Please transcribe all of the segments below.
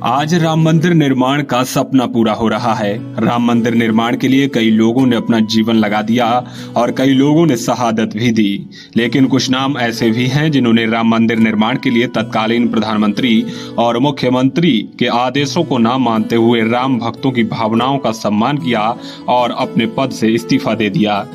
आज राम मंदिर निर्माण का सपना पूरा हो रहा है। राम मंदिर निर्माण के लिए कई लोगों ने अपना जीवन लगा दिया और कई लोगों ने शहादत भी दी। लेकिन कुछ नाम ऐसे भी हैं जिन्होंने राम मंदिर निर्माण के लिए तत्कालीन प्रधानमंत्री और मुख्यमंत्री के आदेशों को न मानते हुए राम भक्तों की भावनाओं का सम्मान किया और अपने पद से इस्तीफा दे दिया।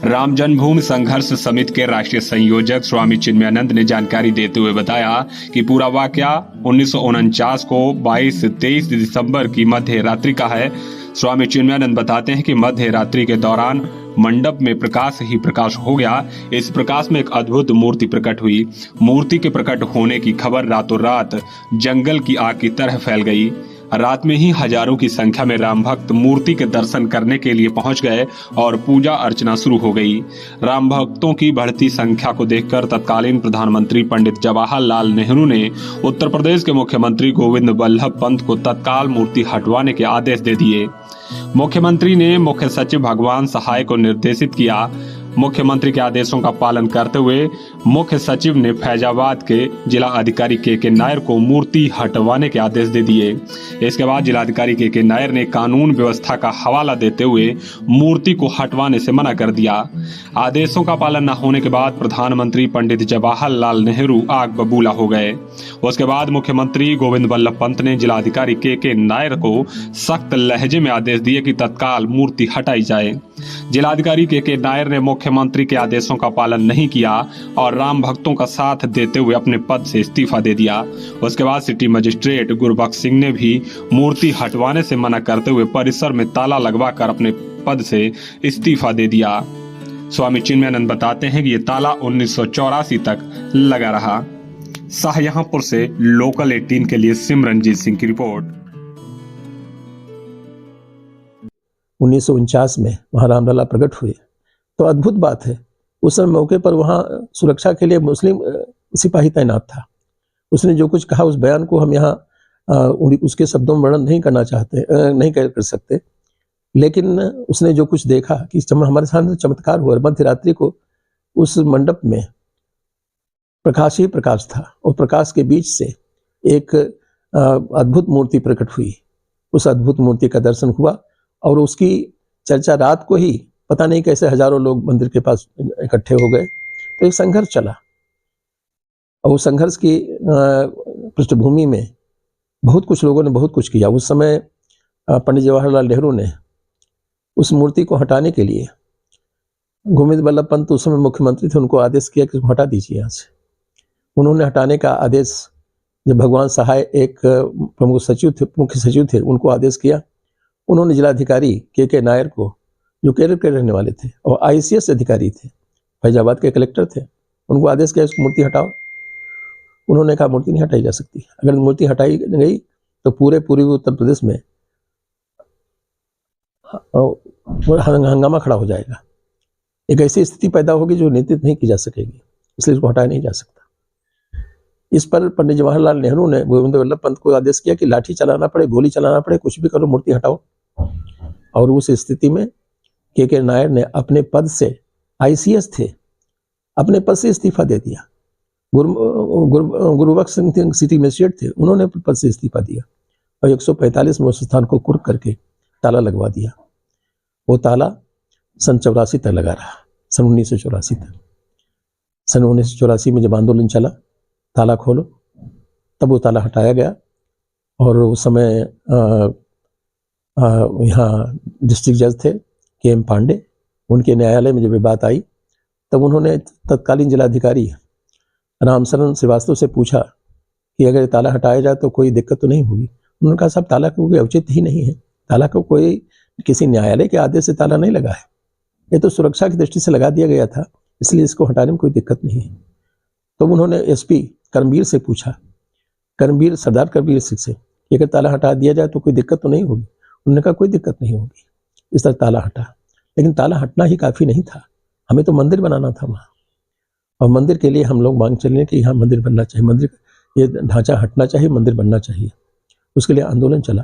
राम जन्मभूमि संघर्ष समिति के राष्ट्रीय संयोजक स्वामी चिन्मयानंद ने जानकारी देते हुए बताया कि पूरा वाकया 1949 को 22 से 23 दिसंबर की मध्य रात्रि का है। स्वामी चिन्मयानंद बताते हैं कि मध्य रात्रि के दौरान मंडप में प्रकाश ही प्रकाश हो गया। इस प्रकाश में एक अद्भुत मूर्ति प्रकट हुई। मूर्ति के प्रकट होने की खबर रातों रात जंगल की आग की तरह फैल गई। रात में ही हजारों की संख्या में राम भक्त मूर्ति के दर्शन करने के लिए पहुंच गए और पूजा अर्चना शुरू हो गई। राम भक्तों की बढ़ती संख्या को देखकर तत्कालीन प्रधानमंत्री पंडित जवाहरलाल नेहरू ने उत्तर प्रदेश के मुख्यमंत्री गोविंद वल्लभ पंत को तत्काल मूर्ति हटवाने के आदेश दे दिए। मुख्यमंत्री ने मुख्य सचिव भगवान सहाय को निर्देशित किया। मुख्यमंत्री के आदेशों का पालन करते हुए मुख्य सचिव ने फैजाबाद के जिला अधिकारी के नायर को मूर्ति हटवाने के आदेश दे दिए। इसके बाद जिलाधिकारी के नायर ने कानून व्यवस्था का हवाला देते हुए मूर्ति को हटवाने से मना कर दिया। आदेशों का पालन न होने के बाद प्रधानमंत्री पंडित जवाहरलाल नेहरू आग बबूला हो गए। उसके बाद मुख्यमंत्री गोविंद वल्लभ पंत ने जिलाधिकारी के नायर को सख्त लहजे में आदेश दिए कि तत्काल मूर्ति हटाई जाए। जिलाधिकारी के नायर ने मुख्यमंत्री के आदेशों का पालन नहीं किया और राम भक्तों का साथ देते हुए अपने पद से इस्तीफा दे दिया। उसके बाद सिटी मजिस्ट्रेट गुरबख्श सिंह ने भी मूर्ति हटवाने से मना करते हुए परिसर में ताला लगवाकर अपने पद से इस्तीफा दे दिया। स्वामी चिन्मयानंद बताते हैं कि ये ताला 1984 तक लगा रहा। शाहजहांपुर से लोकल 18 के लिए सिमरनजीत सिंह की रिपोर्ट। 1949 में वहाँ रामलला प्रकट हुए तो अद्भुत बात है। उस समय मौके पर वहाँ सुरक्षा के लिए मुस्लिम सिपाही तैनात था। उसने जो कुछ कहा उस बयान को हम यहाँ उसके शब्दों में वर्णन नहीं करना चाहते, नहीं कर सकते, लेकिन उसने जो कुछ देखा कि हमारे सामने चमत्कार हुआ। मध्य रात्रि को उस मंडप में प्रकाश ही प्रकाश था और प्रकाश के बीच से एक अद्भुत मूर्ति प्रकट हुई। उस अद्भुत मूर्ति का दर्शन हुआ और उसकी चर्चा रात को ही पता नहीं कैसे हजारों लोग मंदिर के पास इकट्ठे हो गए। तो एक संघर्ष चला और उस संघर्ष की पृष्ठभूमि में बहुत कुछ लोगों ने बहुत कुछ किया। उस समय पंडित जवाहरलाल नेहरू ने उस मूर्ति को हटाने के लिए, गोविंद वल्लभ पंत उस समय मुख्यमंत्री थे, उनको आदेश किया कि हटा दीजिए यहाँ से। उन्होंने हटाने का आदेश जब भगवान सहाय एक प्रमुख सचिव थे, मुख्य सचिव थे, उनको आदेश किया। उन्होंने जिलाधिकारी के नायर को, जो केरल के रहने वाले थे और ICS अधिकारी थे, फैजाबाद के कलेक्टर थे, उनको आदेश किया उसको मूर्ति हटाओ। उन्होंने कहा मूर्ति नहीं हटाई जा सकती। अगर मूर्ति हटाई गई तो पूरे पूर्वी उत्तर प्रदेश में हंगामा खड़ा हो जाएगा। एक ऐसी स्थिति पैदा होगी जो नियंत्रित नहीं की जा सकेगी, इसलिए इसको हटाया नहीं जा सकता। इस पर पंडित जवाहरलाल नेहरू ने गोविंद वल्लभ पंत को आदेश किया कि लाठी चलाना पड़े, गोली चलाना पड़े, कुछ भी करो, मूर्ति हटाओ। और उस स्थिति में के नायर ने अपने पद से, ICS थे, अपने पद से इस्तीफा दे दिया। गुरबख्श सिंह सिटी मजिस्ट्रेट थे, उन्होंने पद से इस्तीफा दिया और 145 में उस स्थान को कुर्क करके ताला लगवा दिया। वो ताला सन 84 तक लगा रहा, सन 1984 तक। सन 1984 में जब आंदोलन चला, ताला खोलो, तब वो ताला हटाया गया। और उस समय यहाँ डिस्ट्रिक्ट जज थे KM पांडे, उनके न्यायालय में जब ये बात आई तब उन्होंने तत्कालीन जिलाधिकारी रामशरण श्रीवास्तव से पूछा कि अगर ताला हटाया जाए तो कोई दिक्कत तो नहीं होगी। उन्होंने कहा साहब, ताला को कोई औचित्य ही नहीं है, ताला को कोई किसी न्यायालय के आदेश से ताला नहीं लगा है, ये तो सुरक्षा की दृष्टि से लगा दिया गया था, इसलिए इसको हटाने में कोई दिक्कत नहीं है। तो उन्होंने SP करमवीर से पूछा, सरदार करमवीर सिंह से, कि अगर ताला हटा दिया जाए तो कोई दिक्कत तो नहीं होगी। उन्होंने कहा कोई दिक्कत नहीं होगी। इस तरह ताला हटा, लेकिन ताला हटना ही काफ़ी नहीं था, हमें तो मंदिर बनाना था वहाँ। और मंदिर के लिए हम लोग मांग चले कि यहाँ मंदिर बनना चाहिए, मंदिर ये ढांचा हटना चाहिए, मंदिर बनना चाहिए। उसके लिए आंदोलन चला।